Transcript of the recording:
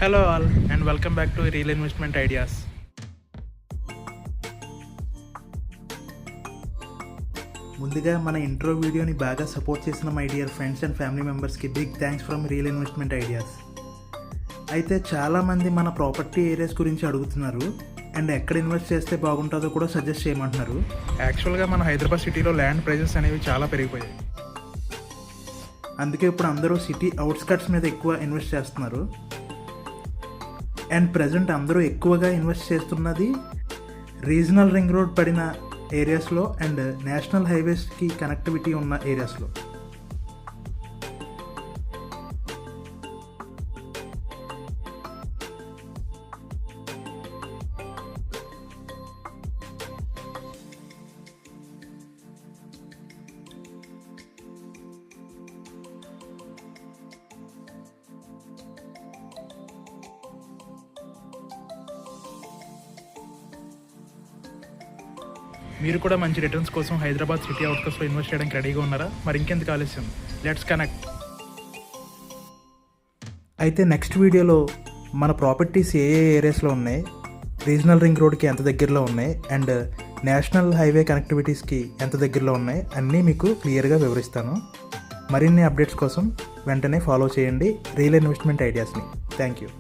Hello all and welcome back to Real Investment Ideas. ముందుగా మన intro వీడియోని బాగా సపోర్ట్ చేసిన my dear friends and family మెంబర్స్కి big thanks from real investment ideas. అయితే చాలామంది మన ప్రాపర్టీ ఏరియాస్ గురించి అడుగుతున్నారు అండ్ ఎక్కడ ఇన్వెస్ట్ చేస్తే బాగుంటుందో కూడా సజెస్ట్ చేయమంటున్నారు. యాక్చువల్గా మన హైదరాబాద్ సిటీలో ల్యాండ్ ప్రైజెస్ అనేవి చాలా పెరిగిపోయాయి. అందుకే ఇప్పుడు అందరూ సిటీ అవుట్స్కట్స్ మీద ఎక్కువ ఇన్వెస్ట్ చేస్తున్నారు. అండ్ ప్రజెంట్ అందరూ ఎక్కువగా ఇన్వెస్ట్ చేస్తున్నది రీజనల్ రింగ్ రోడ్ పడిన ఏరియాస్లో అండ్ నేషనల్ హైవేస్కి కనెక్టివిటీ ఉన్న ఏరియాస్లో. మీరు కూడా మంచి రిటర్న్స్ కోసం హైదరాబాద్ సిటీ అవుట్స్కట్స్లో ఇన్వెస్ట్ చేయడానికి రెడీగా ఉన్నారా? మరి ఇంకెందుకు ఆలస్యం, లెట్స్ కనెక్ట్. అయితే నెక్స్ట్ వీడియోలో మన ప్రాపర్టీస్ ఏ ఏరియాస్లో ఉన్నాయి, రీజనల్ రింగ్ రోడ్కి ఎంత దగ్గరలో ఉన్నాయి అండ్ నేషనల్ హైవే కనెక్టివిటీస్కి ఎంత దగ్గరలో ఉన్నాయి అన్నీ మీకు క్లియర్గా వివరిస్తాను. మరిన్ని అప్డేట్స్ కోసం వెంటనే ఫాలో చేయండి రియల్ ఇన్వెస్ట్మెంట్ ఐడియాస్ని. Thank you.